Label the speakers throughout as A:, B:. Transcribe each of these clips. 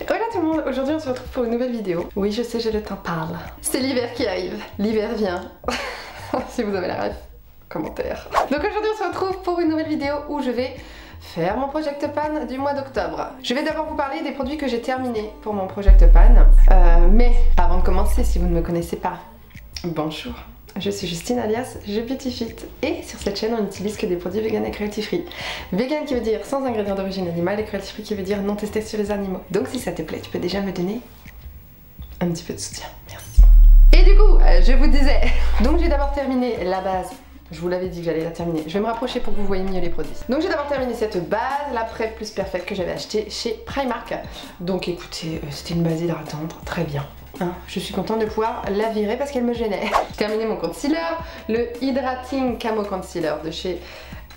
A: Hola tout le monde, aujourd'hui on se retrouve pour une nouvelle vidéo. Oui je sais, j'ai le teint pâle. C'est l'hiver qui arrive, l'hiver vient. Si vous avez la ref, commentaire. Donc aujourd'hui on se retrouve pour une nouvelle vidéo où je vais faire mon Project Pan du mois d'octobre. Je vais d'abord vous parler des produits que j'ai terminés pour mon Project Pan. Mais avant de commencer, si vous ne me connaissez pas, bonjour. Je suis Justine alias Je Beauty Fit et sur cette chaîne on n'utilise que des produits vegan et cruelty free. Vegan qui veut dire sans ingrédients d'origine animale et cruelty free qui veut dire non testé sur les animaux. Donc si ça te plaît, tu peux déjà me donner un petit peu de soutien. Merci. Et du coup, je vous disais, donc j'ai d'abord terminé la base. Je vous l'avais dit que j'allais la terminer. Je vais me rapprocher pour que vous voyez mieux les produits. Donc j'ai d'abord terminé cette base, la Prep Plus Perfect que j'avais achetée chez Primark. Donc écoutez, c'était une base hydratante, très bien. Hein, je suis contente de pouvoir la virer parce qu'elle me gênait. J'ai terminé mon concealer, le Hydrating Camo Concealer de chez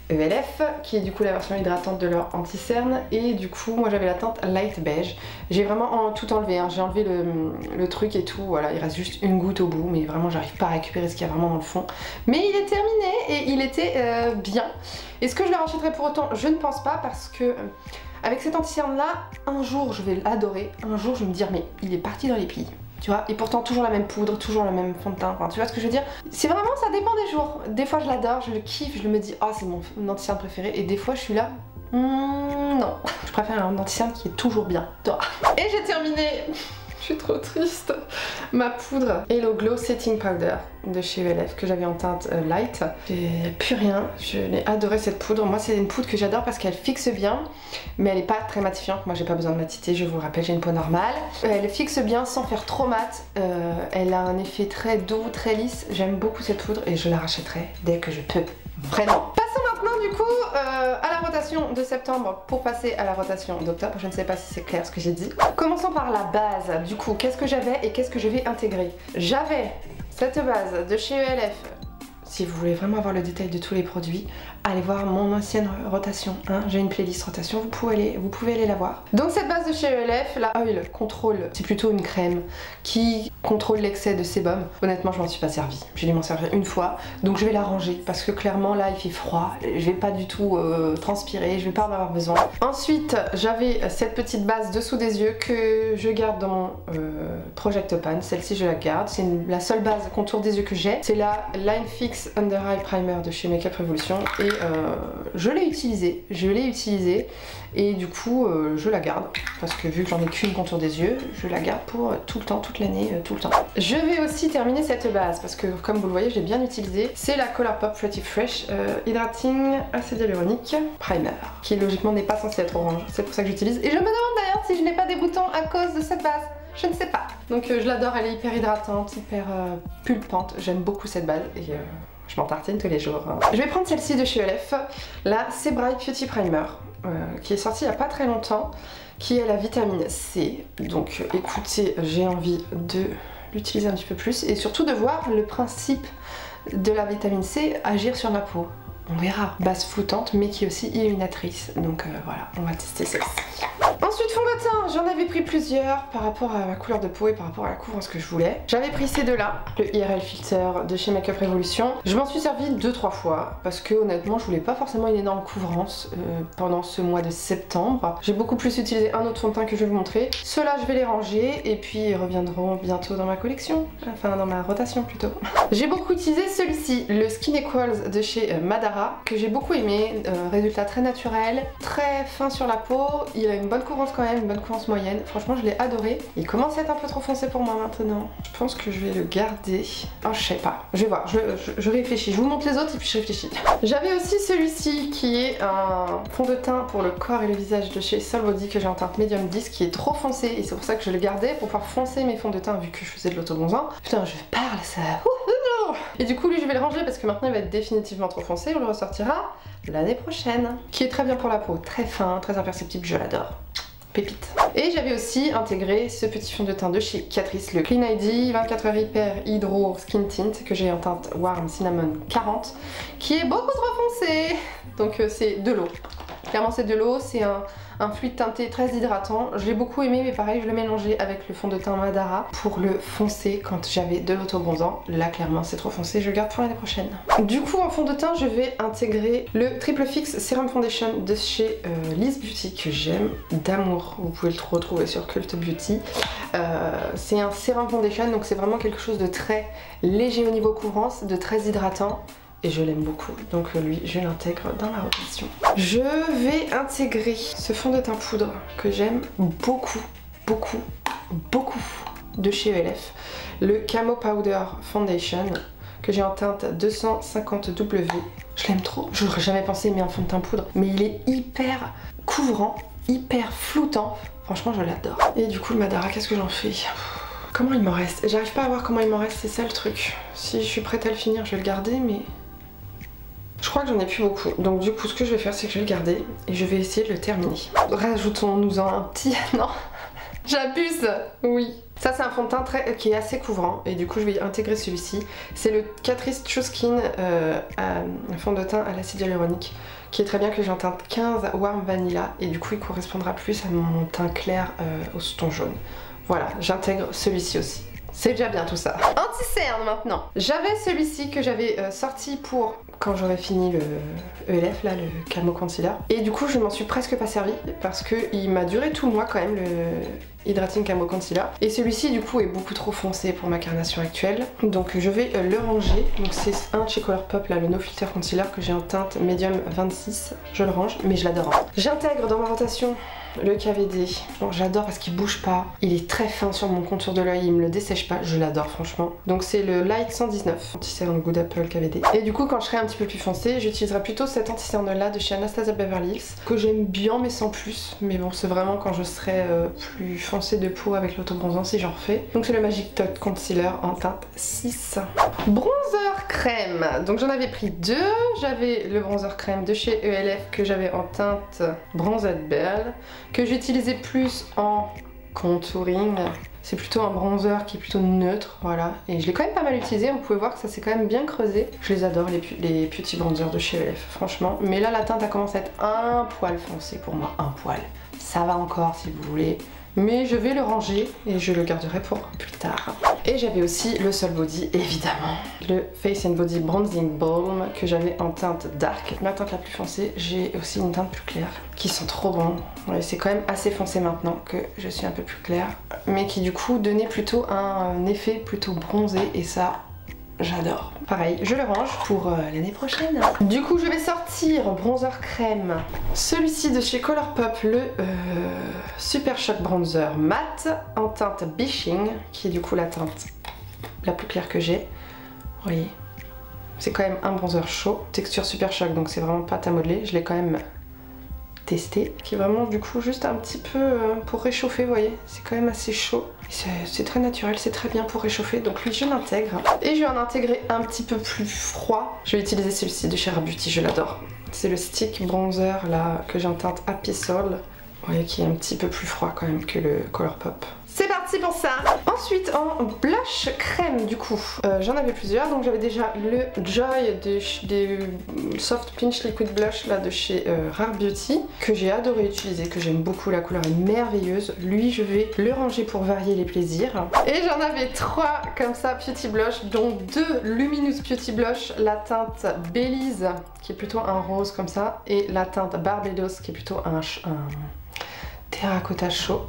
A: ELF, qui est du coup la version hydratante de leur anti-cerne. Et du coup, moi j'avais la teinte light beige. J'ai vraiment tout enlevé, hein. J'ai enlevé le truc et tout. Voilà, il reste juste une goutte au bout, mais vraiment j'arrive pas à récupérer ce qu'il y a vraiment dans le fond. Mais il est terminé et il était bien. Est-ce que je le rachèterai pour autant? Je ne pense pas parce que... avec cet anti-cerne là, un jour je vais l'adorer, un jour je vais me dire mais il est parti dans les plis. Tu vois, et pourtant toujours la même poudre, toujours le même fond de teint, enfin, tu vois ce que je veux dire? C'est vraiment, ça dépend des jours. Des fois je l'adore, je le kiffe, je me dis oh c'est mon anti-cerne préféré, et des fois je suis là, non. Je préfère un anti-cerne qui est toujours bien, toi. Et j'ai terminé, je suis trop triste, ma poudre Hello Glow Setting Powder de chez ELF que j'avais en teinte light. J'ai plus rien, je l'ai adoré cette poudre. Moi c'est une poudre que j'adore parce qu'elle fixe bien, mais elle est pas très matifiante. Moi j'ai pas besoin de matiter, je vous rappelle, j'ai une peau normale. Elle fixe bien sans faire trop mat, elle a un effet très doux, très lisse. J'aime beaucoup cette poudre et je la rachèterai dès que je peux. Vraiment. Passons maintenant du coup à la rotation de septembre pour passer à la rotation d'octobre. Je ne sais pas si c'est clair ce que j'ai dit. Commençons par la base. Du coup, qu'est-ce que j'avais et qu'est-ce que je vais intégrer? J'avais cette base de chez ELF. Si vous voulez vraiment avoir le détail de tous les produits, allez voir mon ancienne rotation. Hein. J'ai une playlist rotation, vous pouvez aller la voir. Donc cette base de chez ELF, la Oil Control, c'est plutôt une crème qui contrôle l'excès de sébum. Honnêtement, je m'en suis pas servie. J'ai dû m'en servir une fois, donc je vais la ranger parce que clairement là il fait froid, je vais pas du tout transpirer, je vais pas en avoir besoin. Ensuite, j'avais cette petite base dessous des yeux que je garde dans mon Project Pan. Celle-ci je la garde, c'est la seule base contour des yeux que j'ai. C'est la Line Fix Under Eye Primer de chez Makeup Revolution et je l'ai utilisée et du coup je la garde parce que vu que j'en ai qu'une contour des yeux, je la garde pour tout le temps, toute l'année, tout le temps. Je vais aussi terminer cette base parce que comme vous le voyez je l'ai bien utilisée. C'est la Colourpop Pretty Fresh Hydrating Acide Hyaluronique Primer qui logiquement n'est pas censé être orange, c'est pour ça que j'utilise et je me demande d'ailleurs si je n'ai pas des boutons à cause de cette base. Je ne sais pas. Donc je l'adore, elle est hyper hydratante, hyper pulpante. J'aime beaucoup cette base et je m'en tartine tous les jours. Je vais prendre celle-ci de chez ELF, la C'est Bright Beauty Primer, qui est sortie il n'y a pas très longtemps, qui est la vitamine C. Donc écoutez, j'ai envie de l'utiliser un petit peu plus et surtout de voir le principe de la vitamine C agir sur ma peau. On verra. Base flottante mais qui est aussi illuminatrice. Donc voilà, on va tester celle-ci. Ensuite, fond de teint, j'en avais pris plusieurs par rapport à ma couleur de peau et par rapport à la couvrance que je voulais. J'avais pris ces deux-là, le IRL Filter de chez Makeup Revolution. Je m'en suis servi 2-3 fois parce que honnêtement, je voulais pas forcément une énorme couvrance pendant ce mois de septembre. J'ai beaucoup plus utilisé un autre fond de teint que je vais vous montrer. Ceux-là, je vais les ranger et puis ils reviendront bientôt dans ma collection, enfin dans ma rotation plutôt. J'ai beaucoup utilisé celui-ci, le Skin Equals de chez Madara, que j'ai beaucoup aimé. Résultat très naturel, très fin sur la peau. Il a une bonne couvrance quand même, une bonne couvrance moyenne. Franchement, je l'ai adoré. Il commence à être un peu trop foncé pour moi maintenant. Je pense que je vais le garder. Oh, je sais pas. Je vais voir. Je réfléchis. Je vous montre les autres et puis je réfléchis. J'avais aussi celui-ci qui est un fond de teint pour le corps et le visage de chez Sol Body que j'ai en teinte Medium 10 qui est trop foncé et c'est pour ça que je le gardais pour pouvoir foncer mes fonds de teint vu que je faisais de l'autobronzant. Putain, je parle ça. Et du coup, lui, je vais le ranger parce que maintenant il va être définitivement trop foncé. On le ressortira l'année prochaine. Qui est très bien pour la peau. Très fin, très imperceptible. Je l'adore. Pépite. Et j'avais aussi intégré ce petit fond de teint de chez Catrice, le Clean ID 24h Hyper Hydro Skin Tint que j'ai en teinte Warm Cinnamon 40 qui est beaucoup trop foncé. Donc c'est de l'eau. clairement c'est de l'eau, c'est un fluide teinté très hydratant. Je l'ai beaucoup aimé, mais pareil je le mélangeais avec le fond de teint Madara pour le foncer quand j'avais de l'autobronzant. Là clairement c'est trop foncé, je le garde pour l'année prochaine. Du coup en fond de teint je vais intégrer le Triple Fix Serum Foundation de chez Liz Beauty que j'aime d'amour. Vous pouvez le retrouver sur Cult Beauty. C'est un Serum Foundation, donc c'est vraiment quelque chose de très léger au niveau couvrance, de très hydratant. Et je l'aime beaucoup, donc lui je l'intègre dans ma rotation. Je vais intégrer ce fond de teint poudre que j'aime beaucoup, beaucoup, beaucoup de chez ELF. Le Camo Powder Foundation que j'ai en teinte 250W. Je l'aime trop, j'aurais jamais pensé aimer un fond de teint poudre, mais il est hyper couvrant, hyper floutant. Franchement je l'adore. Et du coup le Madara, qu'est-ce que j'en fais? Comment il m'en reste? J'arrive pas à voir comment il m'en reste, c'est ça le truc. Si je suis prête à le finir je vais le garder, mais... je crois que j'en ai plus beaucoup, donc du coup ce que je vais faire c'est que je vais le garder et je vais essayer de le terminer. Rajoutons-nous-en un petit... non, j'abuse. Oui. Ça c'est un fond de teint qui est assez couvrant et du coup je vais intégrer celui-ci. C'est le Catrice True Skin un fond de teint à l'acide hyaluronique qui est très bien, que j'ai en teinte 15 Warm Vanilla et du coup il correspondra plus à mon teint clair au ton jaune. Voilà, j'intègre celui-ci aussi. C'est déjà bien tout ça. Anti-cerne maintenant. J'avais celui-ci que j'avais sorti pour quand j'aurais fini le ELF, là, le Camo Concealer. Et du coup, je m'en suis presque pas servi parce qu'il m'a duré tout le mois quand même, le Hydrating Camo Concealer. Et celui-ci, du coup, est beaucoup trop foncé pour ma carnation actuelle. Donc je vais le ranger. Donc c'est un chez Colourpop, là, le No Filter Concealer que j'ai en teinte Medium 26. Je le range, mais je l'adore. J'intègre dans ma rotation le KVD, bon, j'adore parce qu'il bouge pas, il est très fin sur mon contour de l'œil, il me le dessèche pas, je l'adore franchement. Donc c'est le Light 119, anti-cerne Good Apple KVD. Et du coup quand je serai un petit peu plus foncé, j'utiliserai plutôt cet anti-cerne là de chez Anastasia Beverly Hills, que j'aime bien mais sans plus, mais bon c'est vraiment quand je serai plus foncé de peau avec l'autobronzant si j'en refais. Donc c'est le Magic Tot Concealer en teinte 6. Bronzer crème, donc j'en avais pris deux, j'avais le bronzer crème de chez ELF que j'avais en teinte Bronzed Belle, que j'utilisais plus en contouring. C'est plutôt un bronzer qui est plutôt neutre, voilà. Et je l'ai quand même pas mal utilisé, vous pouvez voir que ça s'est quand même bien creusé. Je les adore, les petits bronzers de chez ELF, franchement. Mais là, la teinte a commencé à être un poil foncé pour moi, un poil. Ça va encore si vous voulez. Mais je vais le ranger et je le garderai pour plus tard. Et j'avais aussi le Sol Body, évidemment. Le Face and Body Bronzing Balm que j'avais en teinte dark. Ma teinte la plus foncée, j'ai aussi une teinte plus claire qui sent trop bon. Ouais, c'est quand même assez foncé maintenant que je suis un peu plus claire. Mais qui du coup donnait plutôt un effet plutôt bronzé et ça... j'adore. Pareil, je le range pour l'année prochaine. Du coup, je vais sortir bronzer crème. Celui-ci de chez Colourpop, le Super Shock Bronzer Matte en teinte Bishing, qui est du coup la teinte la plus claire que j'ai. Vous voyez, c'est quand même un bronzer chaud, texture Super Shock, donc c'est vraiment pâte à modeler. Je l'ai quand même testé, qui est vraiment du coup juste un petit peu pour réchauffer, vous voyez, c'est quand même assez chaud. C'est très naturel, c'est très bien pour réchauffer, donc lui je l'intègre. Et je vais en intégrer un petit peu plus froid. Je vais utiliser celui-ci de chez Rare Beauty, je l'adore. C'est le stick bronzer là que j'ai en teinte Happy Soul. Vous voyez qui est un petit peu plus froid quand même que le Colourpop. C'est parti pour ça. Ensuite en blush crème du coup, j'en avais plusieurs, donc j'avais déjà le Joy des Soft Pinch Liquid Blush là de chez Rare Beauty, que j'ai adoré utiliser, que j'aime beaucoup, la couleur est merveilleuse. Lui je vais le ranger pour varier les plaisirs. Et j'en avais trois comme ça, Beauty Blush, dont deux Luminous Beauty Blush, la teinte Belize qui est plutôt un rose comme ça, et la teinte Barbados qui est plutôt un terracotta chaud.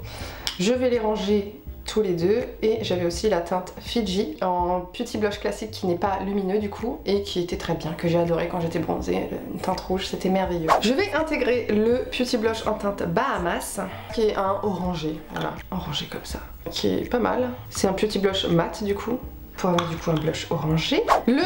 A: Je vais les ranger tous les deux, et j'avais aussi la teinte Fiji en Beauty Blush classique qui n'est pas lumineux du coup et qui était très bien, que j'ai adoré quand j'étais bronzée, une teinte rouge, c'était merveilleux. Je vais intégrer le Beauty Blush en teinte Bahamas qui est un orangé, voilà, orangé comme ça, qui est pas mal. C'est un Beauty Blush mat du coup, pour avoir du coup un blush orangé. Le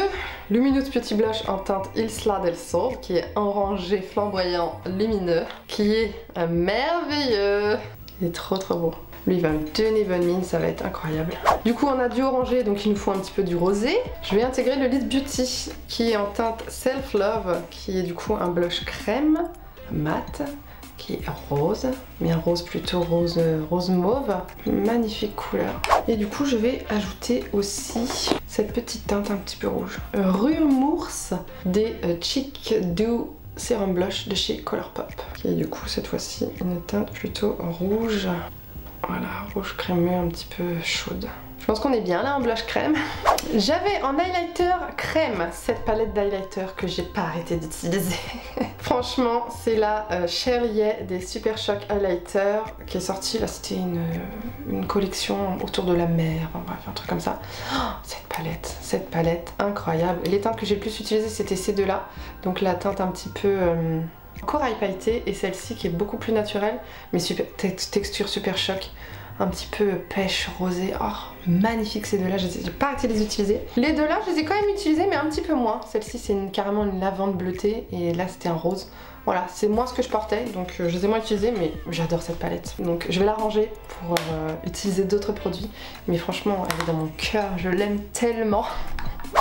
A: Luminous Beauty Blush en teinte Isla del Sol qui est orangé flamboyant lumineux, qui est merveilleux. Il est trop trop beau. Lui il va me donner bonne mine, ça va être incroyable. Du coup on a du orangé, donc il nous faut un petit peu du rosé. Je vais intégrer le Liz Beauty qui est en teinte Self Love, qui est du coup un blush crème mat, qui est rose, mais un rose plutôt rose mauve. Magnifique couleur. Et du coup je vais ajouter aussi cette petite teinte un petit peu rouge. Rumours des Cheek Do Serum Blush de chez Colourpop. Qui est du coup cette fois-ci une teinte plutôt rouge. Voilà, rouge crémeux un petit peu chaude. Je pense qu'on est bien là en blush crème. J'avais en highlighter crème cette palette d'highlighter que j'ai pas arrêté d'utiliser. Franchement, c'est la Shirley des Super Shock Highlighter qui est sortie. Là, c'était une collection autour de la mer. Enfin, bref, un truc comme ça. Oh, cette palette incroyable. Et les teintes que j'ai le plus utilisées, c'était ces deux-là. Donc la teinte un petit peu corail pailleté et celle-ci qui est beaucoup plus naturelle, mais super, texture Super Shock. Un petit peu pêche rosée. Oh, magnifique ces deux-là, j'ai pas arrêté de les utiliser. Les deux-là, je les ai quand même utilisés, mais un petit peu moins. Celle-ci, c'est carrément une lavande bleutée, et là, c'était un rose. Voilà, c'est moi ce que je portais, donc je les ai moins utilisés, mais j'adore cette palette. Donc je vais la ranger pour utiliser d'autres produits. Mais franchement, elle est dans mon cœur, je l'aime tellement.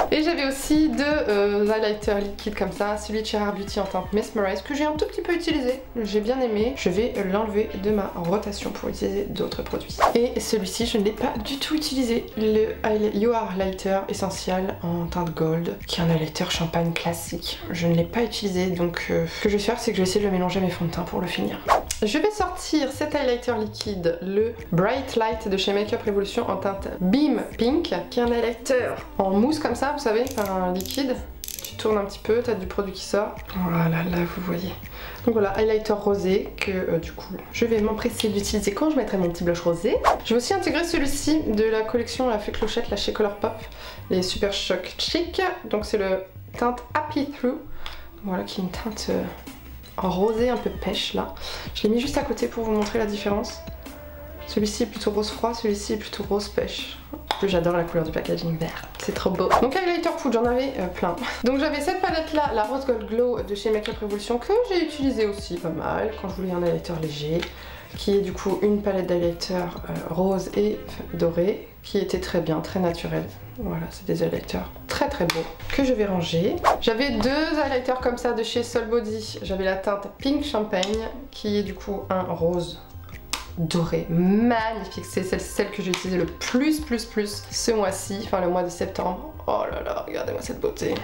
A: Et j'avais aussi deux highlighters liquides comme ça, celui de chez Rare Beauty en teinte Mesmerize que j'ai un tout petit peu utilisé, j'ai bien aimé. Je vais l'enlever de ma rotation pour utiliser d'autres produits. Et celui-ci, je ne l'ai pas du tout utilisé, le You Are Highlighter Essential en teinte Gold, qui est un highlighter champagne classique. Je ne l'ai pas utilisé, donc ce que je vais faire, c'est que je vais essayer de le mélanger à mes fonds de teint pour le finir. Je vais sortir cet highlighter liquide, le Bright Light de chez Makeup Revolution en teinte Beam Pink, qui est un highlighter en mousse comme ça, vous savez, par un liquide. Tu tournes un petit peu, t'as du produit qui sort. Voilà, là vous voyez. Donc voilà, highlighter rosé que du coup je vais m'empresser d'utiliser quand je mettrai mon petit blush rosé. Je vais aussi intégrer celui-ci de la collection La Fée Clochette, là chez Colourpop, les Super Shock Chic. Donc c'est le teinte Happy Through. Voilà, qui est une teinte en rosé un peu pêche là. Je l'ai mis juste à côté pour vous montrer la différence. Celui-ci est plutôt rose froid, celui-ci est plutôt rose pêche. J'adore la couleur du packaging vert, c'est trop beau. Donc highlighter poudre, j'en avais plein. Donc j'avais cette palette là, la Rose Gold Glow de chez Makeup Revolution, que j'ai utilisée aussi pas mal quand je voulais un highlighter léger, qui est du coup une palette d'highlighter rose et doré, qui était très bien, très naturelle. Voilà, c'est des highlighters très très beaux que je vais ranger. J'avais deux highlighters comme ça de chez Soul Body. J'avais la teinte Pink Champagne, qui est du coup un rose doré, magnifique, c'est celle que j'ai utilisée le plus ce mois-ci, enfin le mois de septembre. Oh là là, regardez-moi cette beauté.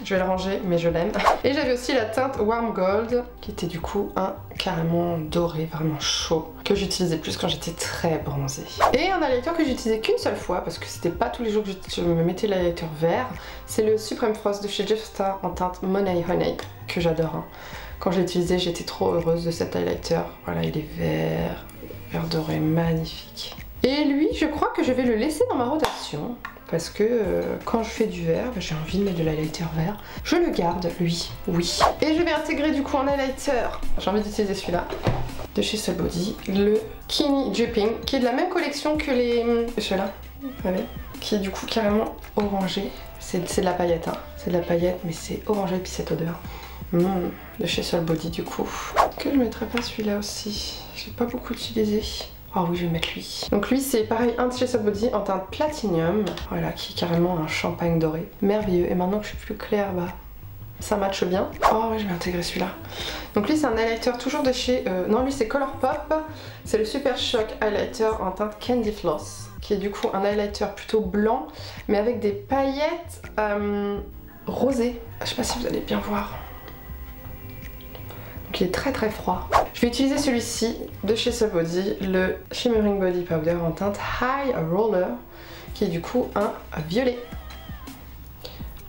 A: Je vais la ranger, mais je l'aime. Et j'avais aussi la teinte Warm Gold, qui était du coup un carrément doré, vraiment chaud, que j'utilisais plus quand j'étais très bronzée. Et un highlighter que j'utilisais qu'une seule fois, parce que c'était pas tous les jours que je me mettais l'highlighter vert, c'est le Supreme Frost de chez Jeff Star en teinte Money Honey, que j'adore. Hein. Quand je l'ai utilisé, j'étais trop heureuse de cet highlighter. Voilà, il est vert doré, magnifique. Et lui, je crois que je vais le laisser dans ma rotation. Parce que quand je fais du vert, j'ai envie de mettre de l'highlighter vert. Je le garde, lui, oui. Et je vais intégrer du coup en highlighter, j'ai envie d'utiliser celui-là, de chez Soul Body, le Kini Dripping, qui est de la même collection que ceux-là, vous savez, qui est du coup carrément orangé. C'est de la paillette, hein. C'est de la paillette, mais c'est orangé et puis cette odeur. De chez Soul Body du coup. Que je mettrais pas celui-là aussi. J'ai pas beaucoup utilisé. Oh oui, je vais mettre lui. Donc lui c'est pareil, un de chez Soul Body en teinte Platinum. Voilà, qui est carrément un champagne doré. Merveilleux. Et maintenant que je suis plus claire, bah ça matche bien. Oh oui, je vais intégrer celui-là. Donc lui c'est un highlighter toujours de chez... non, lui c'est Colourpop. C'est le Super Shock Highlighter en teinte Candy Floss. Qui est du coup un highlighter plutôt blanc, mais avec des paillettes rosées. Je sais pas si vous allez bien voir. Qui est très très froid. Je vais utiliser celui-ci de chez Soul Body, le Shimmering Body Powder en teinte High Roller, qui est du coup un violet.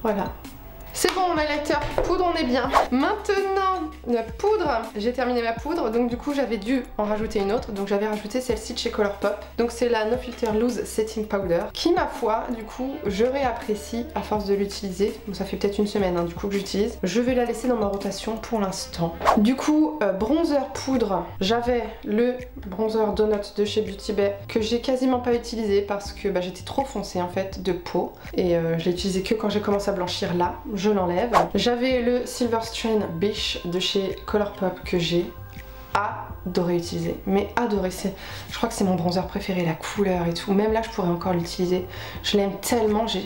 A: Voilà. C'est bon, mon highlighter poudre, on est bien. Maintenant, la poudre, j'ai terminé ma poudre, donc du coup j'avais dû en rajouter une autre, donc j'avais rajouté celle-ci de chez Colourpop. Donc c'est la No Filter Loose Setting Powder, qui ma foi, du coup, je réapprécie à force de l'utiliser. Bon, ça fait peut-être une semaine hein, du coup que j'utilise. Je vais la laisser dans ma rotation pour l'instant. Du coup, bronzer poudre, j'avais le bronzer Donut de chez Beauty Bay, que j'ai quasiment pas utilisé parce que bah, j'étais trop foncée en fait de peau, et je l'ai utilisé que quand j'ai commencé à blanchir là. Je l'enlève. J'avais le Silver Strain Bish de chez Colourpop que j'ai adoré utiliser, mais adoré. Je crois que c'est mon bronzer préféré, la couleur et tout. Même là je pourrais encore l'utiliser. Je l'aime tellement, je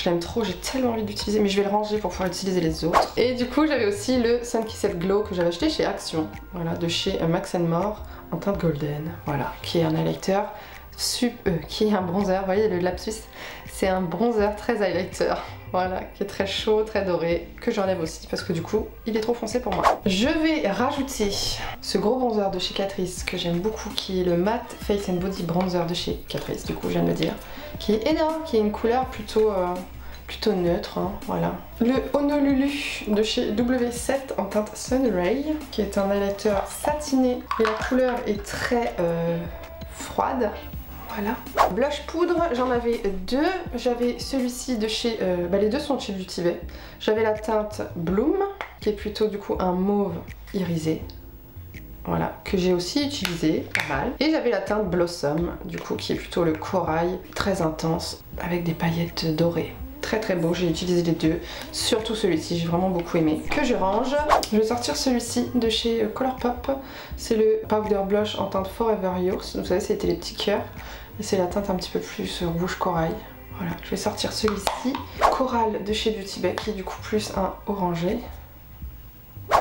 A: l'aime trop, j'ai tellement envie d'utiliser, mais je vais le ranger pour pouvoir utiliser les autres. Et du coup j'avais aussi le Sun Kissed Glow que j'avais acheté chez Action, voilà, de chez Max & More en teinte golden, voilà, qui est un highlighter qui est un bronzer, vous voyez le lapsus, c'est un bronzer très highlighter, voilà, qui est très chaud, très doré, que j'enlève aussi parce que du coup il est trop foncé pour moi. Je vais rajouter ce gros bronzer de chez Catrice que j'aime beaucoup, qui est le Matte Face and Body Bronzer de chez Catrice, du coup je viens de le dire, qui est énorme, qui est une couleur plutôt neutre, hein, voilà. Le Honolulu de chez W7 en teinte Sunray, qui est un highlighter satiné et la couleur est très froide. Voilà. Blush poudre, j'en avais deux. J'avais celui-ci de chez... les deux sont de chez Beauty Bay. J'avais la teinte Bloom, qui est plutôt du coup un mauve irisé. Voilà, que j'ai aussi utilisé, pas mal. Et j'avais la teinte Blossom, du coup, qui est plutôt le corail, très intense, avec des paillettes dorées. Très très beau, j'ai utilisé les deux, surtout celui-ci, j'ai vraiment beaucoup aimé. Que je range, je vais sortir celui-ci de chez Colourpop, c'est le Powder Blush en teinte Forever Yours, vous savez c'était les petits cœurs, et c'est la teinte un petit peu plus rouge corail. Voilà, je vais sortir celui-ci, Coral de chez Beauty Bay, qui est du coup plus un orangé.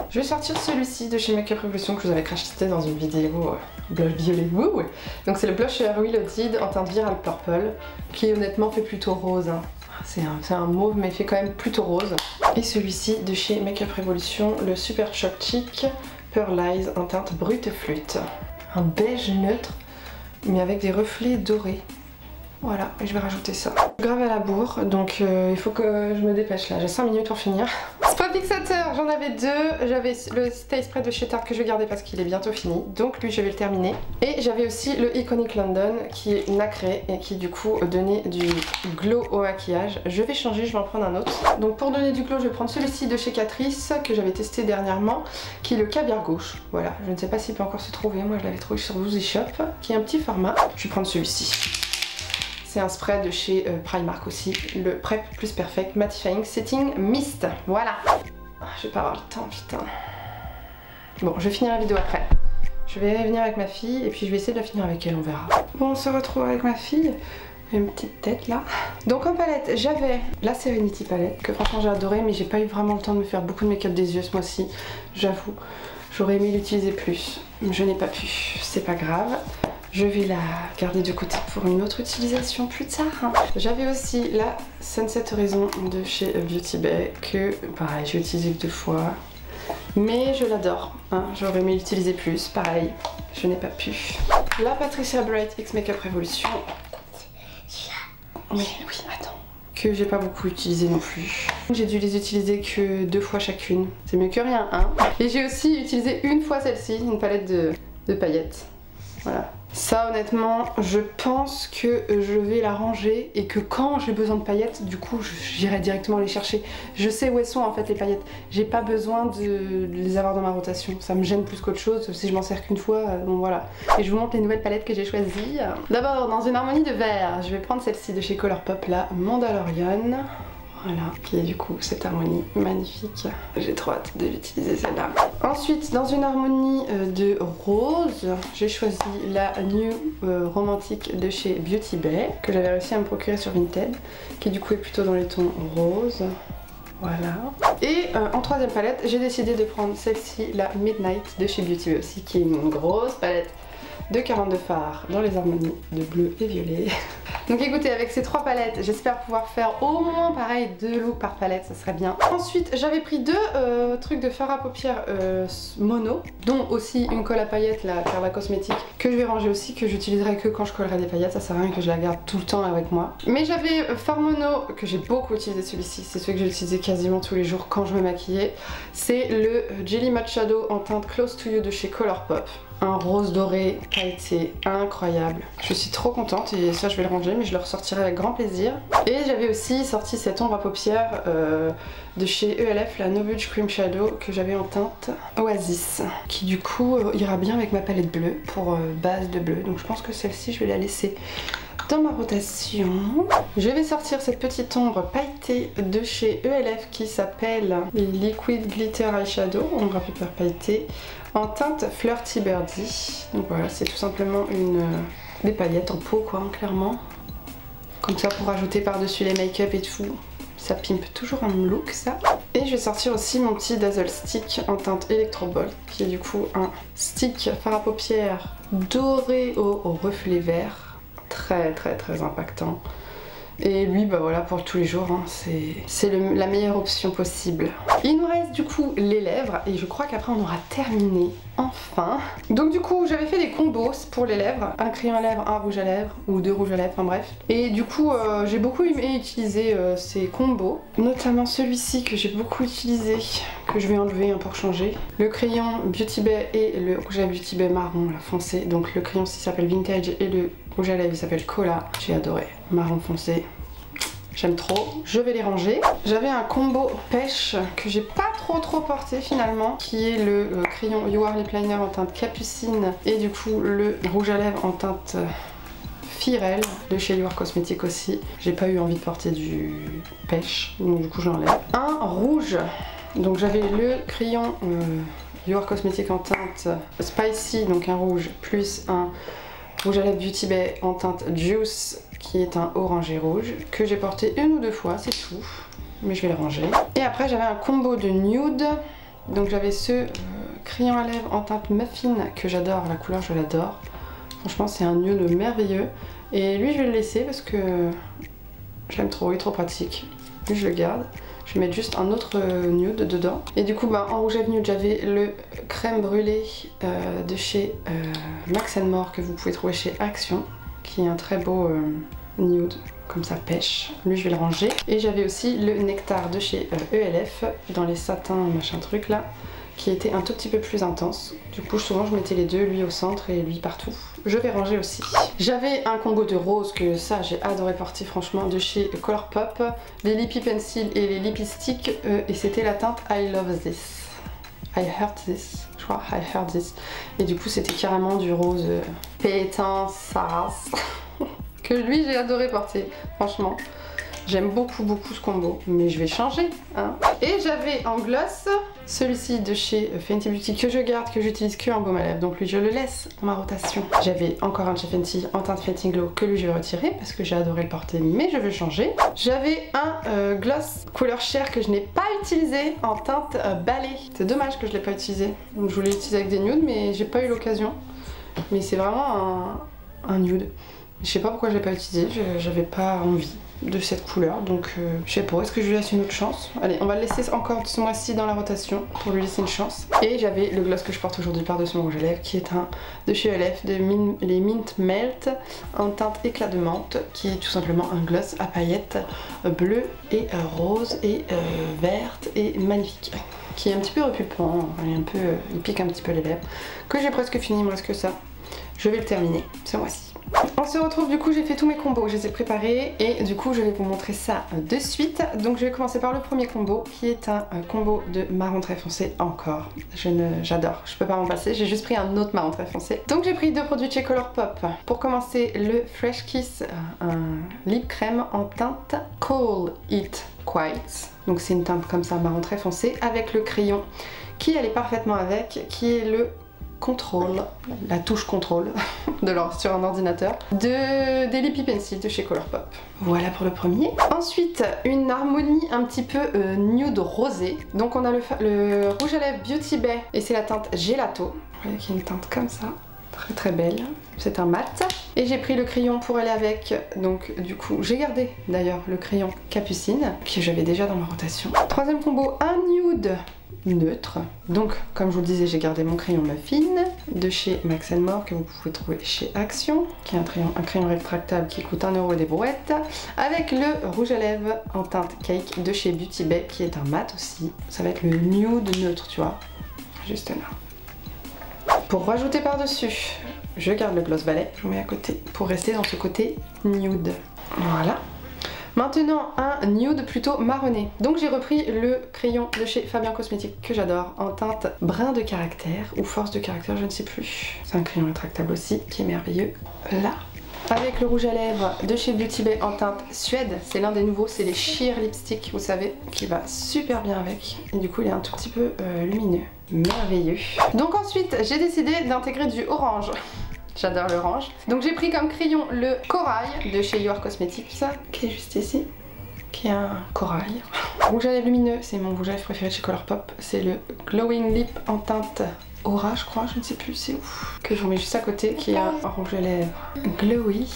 A: Je vais sortir celui-ci de chez Makeup Revolution que je vous avais craché dans une vidéo blush violet. Wouh. Donc c'est le blush Reloaded en teinte Viral Purple, qui honnêtement fait plutôt rose, hein. C'est un mauve mais fait quand même plutôt rose. Et celui-ci de chez Makeup Revolution, le Super Shock Chic Pearl Eyes en teinte Brute Flûte. Un beige neutre mais avec des reflets dorés. Voilà, et je vais rajouter ça. Grave à la bourre, donc il faut que je me dépêche là, j'ai 5 minutes pour finir. Spot fixateur, j'en avais deux. J'avais le Stay Spray de chez Tarte que je vais garder parce qu'il est bientôt fini, donc lui je vais le terminer. Et j'avais aussi le Iconic London qui est nacré et qui du coup donnait du glow au maquillage. Je vais changer, je vais en prendre un autre. Donc pour donner du glow, je vais prendre celui-ci de chez Catrice que j'avais testé dernièrement, qui est le Caviar Gauche. Voilà, je ne sais pas s'il peut encore se trouver, moi je l'avais trouvé sur Woozy Shop, qui est un petit format. Je vais prendre celui-ci. C'est un spray de chez Primark aussi, le Prep Plus Perfect Mattifying Setting Mist. Voilà. Je vais pas avoir le temps, putain. Bon, je vais finir la vidéo après. Je vais venir avec ma fille et puis je vais essayer de la finir avec elle, on verra. Bon, on se retrouve avec ma fille. Une petite tête là. Donc en palette, j'avais la Serenity palette, que franchement j'ai adoré, mais j'ai pas eu vraiment le temps de me faire beaucoup de make-up des yeux ce mois-ci, j'avoue. J'aurais aimé l'utiliser plus, mais je n'ai pas pu, c'est pas grave. Je vais la garder de côté pour une autre utilisation plus tard. J'avais aussi la Sunset Horizon de chez Beauty Bay que, pareil, j'ai utilisé que 2 fois. Mais je l'adore, hein. J'aurais aimé l'utiliser plus, pareil, je n'ai pas pu. La Patricia Bright X Makeup Revolution. Oui, attends. Que j'ai pas beaucoup utilisé non plus. J'ai dû les utiliser que 2 fois chacune. C'est mieux que rien, hein. Et j'ai aussi utilisé une fois celle-ci, une palette de paillettes. Voilà. Ça honnêtement, je pense que je vais la ranger et que quand j'ai besoin de paillettes, du coup j'irai directement les chercher. Je sais où elles sont en fait les paillettes. J'ai pas besoin de les avoir dans ma rotation. Ça me gêne plus qu'autre chose si je m'en sers qu'une fois, donc voilà. Et je vous montre les nouvelles palettes que j'ai choisies. D'abord dans une harmonie de vert, je vais prendre celle-ci de chez Colourpop, la Mandalorian. Voilà, qui est du coup cette harmonie magnifique. J'ai trop hâte de l'utiliser celle-là. Ensuite, dans une harmonie de rose, j'ai choisi la New Romantique de chez Beauty Bay, que j'avais réussi à me procurer sur Vinted, qui du coup est plutôt dans les tons roses. Voilà. Et en troisième palette, j'ai décidé de prendre celle-ci, la Midnight de chez Beauty Bay aussi, qui est une grosse palette de 42 fards dans les harmonies de bleu et violet. Donc écoutez, avec ces 3 palettes, j'espère pouvoir faire au moins pareil 2 looks par palette, ça serait bien. Ensuite, j'avais pris 2 trucs de fard à paupières mono, dont aussi une colle à paillettes, la Perla Cosmétique, que je vais ranger aussi, que j'utiliserai que quand je collerai des paillettes, ça sert à rien que je la garde tout le temps avec moi. Mais j'avais fard mono, que j'ai beaucoup utilisé celui-ci, c'est celui que j'ai utilisé quasiment tous les jours quand je me maquillais. C'est le Jelly Matte Shadow en teinte Close to You de chez Colourpop. Un rose doré pailleté incroyable. Je suis trop contente et ça je vais le ranger mais je le ressortirai avec grand plaisir. Et j'avais aussi sorti cette ombre à paupières de chez ELF, la No Budge Cream Shadow que j'avais en teinte Oasis, qui du coup ira bien avec ma palette bleue pour base de bleu. Donc je pense que celle-ci je vais la laisser dans ma rotation. Je vais sortir cette petite ombre pailletée de chez ELF qui s'appelle Liquid Glitter Eyeshadow, ombre à paupières pailletée en teinte Flirty Birdie. Donc voilà, c'est tout simplement des paillettes en peau quoi, hein, clairement. Comme ça pour rajouter par-dessus les make-up et tout. Ça pimpe toujours un look ça. Et je vais sortir aussi mon petit Dazzle Stick en teinte Electrobolt, qui est du coup un stick fard à paupières doré au reflet vert. très impactant. Et lui, bah voilà, pour tous les jours, hein, c'est la meilleure option possible. Il nous reste du coup les lèvres, et je crois qu'après on aura terminé, enfin. Donc du coup, j'avais fait des combos pour les lèvres, un crayon à lèvres, un rouge à lèvres, ou deux rouges à lèvres, enfin bref. Et du coup, j'ai beaucoup aimé utiliser ces combos, notamment celui-ci que j'ai beaucoup utilisé, que je vais enlever pour changer. Le crayon Beauty Bay et le rouge à lèvres Beauty Bay marron, là, foncé. Donc le crayon ci s'appelle Vintage et le rouge à lèvres il s'appelle Cola. J'ai adoré, marron foncé. J'aime trop, je vais les ranger. J'avais un combo pêche que j'ai pas trop porté finalement, qui est le crayon You Are Lip Liner en teinte Capucine et du coup le rouge à lèvres en teinte Firel de chez You Are Cosmetics aussi. J'ai pas eu envie de porter du pêche, donc du coup je l'enlève. Un rouge, donc j'avais le crayon You Are Cosmetics en teinte Spicy, donc un rouge, plus un rouge à lèvres Beauty Bay en teinte Juice, qui est un orangé rouge, que j'ai porté une ou deux fois, c'est tout, mais je vais le ranger. Et après j'avais un combo de nude, donc j'avais ce crayon à lèvres en teinte muffin que j'adore, la couleur je l'adore. Franchement c'est un nude merveilleux, et lui je vais le laisser parce que j'aime trop, il est trop pratique. Lui je le garde. Je vais mettre juste un autre nude dedans. Et du coup, bah, en rouge à lèvres nude, j'avais le crème brûlée de chez Max & More que vous pouvez trouver chez Action, qui est un très beau nude, comme ça pêche. Lui, je vais le ranger. Et j'avais aussi le nectar de chez ELF, dans les satins machin truc là, qui était un tout petit peu plus intense. Du coup, souvent, je mettais les deux, lui au centre et lui partout. Je vais ranger aussi. J'avais un combo de rose que ça j'ai adoré porter franchement, de chez Colourpop, les Lippy Pencil et les Lippy Stick, et c'était la teinte I Love This. I Heard This, je crois, I Heard This. Et du coup c'était carrément du rose pétant sas que lui j'ai adoré porter, franchement. J'aime beaucoup ce combo, mais je vais changer, hein. Et j'avais en gloss celui-ci de chez Fenty Beauty que je garde, que j'utilise que en baume à lèvres, donc lui je le laisse dans ma rotation. J'avais encore un de chez Fenty en teinte Fenty Glow que lui je vais retirer parce que j'ai adoré le porter, mais je veux changer. J'avais un gloss couleur chair que je n'ai pas utilisé en teinte balai. C'est dommage que je l'ai pas utilisé. Donc je voulais l'utiliser avec des nudes, mais j'ai pas eu l'occasion. Mais c'est vraiment un nude. Je sais pas pourquoi je l'ai pas utilisé, j'avais pas envie de cette couleur, donc je sais pas, est-ce que je lui laisse une autre chance? Allez, on va le laisser encore ce mois-ci dans la rotation pour lui laisser une chance. Et j'avais le gloss que je porte aujourd'hui par-dessus mon rouge à lèvres, qui est un de chez ELF, les Mint Melt en teinte éclat de menthe, qui est tout simplement un gloss à paillettes bleues et rose et verte et magnifique, qui est un petit peu repupant, il pique un petit peu les lèvres, que j'ai presque fini, il me reste que ça. Je vais le terminer ce mois-ci. On se retrouve, du coup j'ai fait tous mes combos, je les ai préparés et du coup je vais vous montrer ça de suite. Donc je vais commencer par le premier combo qui est un combo de marron très foncé encore. J'adore, je peux pas m'en passer, j'ai juste pris un autre marron très foncé. Donc j'ai pris deux produits de chez Colourpop. Pour commencer le Fresh Kiss, un lip crème en teinte Call It Quite. Donc c'est une teinte comme ça marron très foncé avec le crayon qui allait parfaitement avec, qui est le contrôle, la touche contrôle sur un ordinateur des Lippy Pencil de chez Colourpop. Voilà pour le premier. Ensuite une harmonie un petit peu nude rosé. Donc on a le rouge à lèvres Beauty Bay et c'est la teinte Gelato. Vous voyez qu'il y a une teinte comme ça, très belle. C'est un mat. Et j'ai pris le crayon pour aller avec, donc du coup j'ai gardé d'ailleurs le crayon Capucine que j'avais déjà dans ma rotation. Troisième combo, un nude neutre. Donc comme je vous le disais, j'ai gardé mon crayon Muffin de chez Max & More que vous pouvez trouver chez Action, qui est un crayon rétractable qui coûte 1 € et des brouettes, avec le rouge à lèvres en teinte Cake de chez Beauty Bay qui est un mat aussi. Ça va être le nude neutre, tu vois, juste là. Pour rajouter par-dessus, je garde le gloss ballet, je le mets à côté pour rester dans ce côté nude. Voilà. Maintenant un nude plutôt marronné. Donc j'ai repris le crayon de chez Fabien Cosmetics que j'adore en teinte brin de caractère ou force de caractère, je ne sais plus. C'est un crayon rétractable aussi qui est merveilleux. Là. Avec le rouge à lèvres de chez Beauty Bay en teinte Suède, c'est l'un des nouveaux, c'est les Sheer Lipstick, vous savez, qui va super bien avec. Et du coup il est un tout petit peu lumineux, merveilleux. Donc ensuite j'ai décidé d'intégrer du orange. J'adore l'orange. Donc j'ai pris comme crayon le corail de chez You Are Cosmetics, qui est juste ici. qui est un corail. Rouge à lèvres lumineux, c'est mon rouge à lèvres préféré de chez Colourpop. C'est le Glowing Lip en teinte Aura, je crois, je ne sais plus c'est où. Que je vous mets juste à côté, qui est un rouge à lèvres glowy.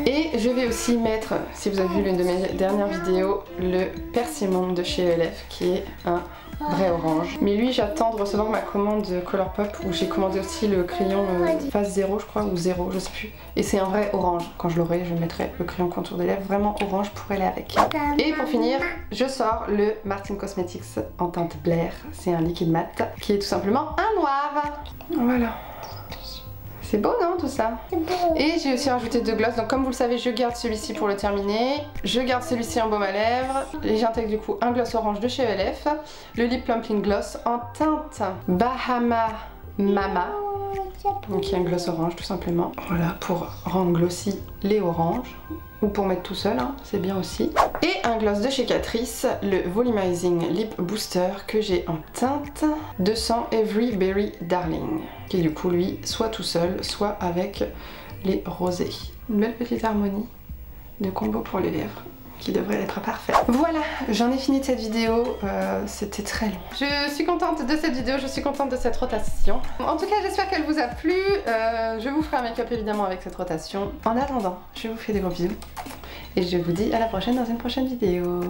A: Et je vais aussi mettre, si vous avez vu l'une de mes dernières vidéos, le Persimmon de chez ELF, qui est un vrai orange. Mais lui, j'attends de recevoir ma commande de Colourpop où j'ai commandé aussi le crayon phase 0 je crois, ou 0, je sais plus. Et c'est un vrai orange. Quand je l'aurai, je mettrai le crayon contour des lèvres vraiment orange pour aller avec. Et pour finir, je sors le Martin Cosmetics en teinte Blair. C'est un liquide mat qui est tout simplement un noir. Voilà. C'est beau non tout ça? Et j'ai aussi rajouté 2 glosses, donc comme vous le savez je garde celui-ci pour le terminer. Je garde celui-ci en baume à lèvres. Et j'intègre du coup un gloss orange de chez ELF. Le Lip Plumping Gloss en teinte Bahama Mama. Donc il y a un gloss orange tout simplement. Voilà, pour rendre glossy les oranges. Ou pour mettre tout seul, hein, c'est bien aussi. Et un gloss de chez Catrice, le Volumizing Lip Booster que j'ai en teinte 200 Every Berry Darling. Qui du coup lui, soit tout seul, soit avec les rosés. Une belle petite harmonie de combo pour les lèvres qui devrait être parfait. Voilà, j'en ai fini de cette vidéo, c'était très long. Je suis contente de cette vidéo, je suis contente de cette rotation. En tout cas, j'espère qu'elle vous a plu. Je vous ferai un make-up évidemment avec cette rotation. En attendant, je vous fais des gros bisous et je vous dis à la prochaine dans une prochaine vidéo.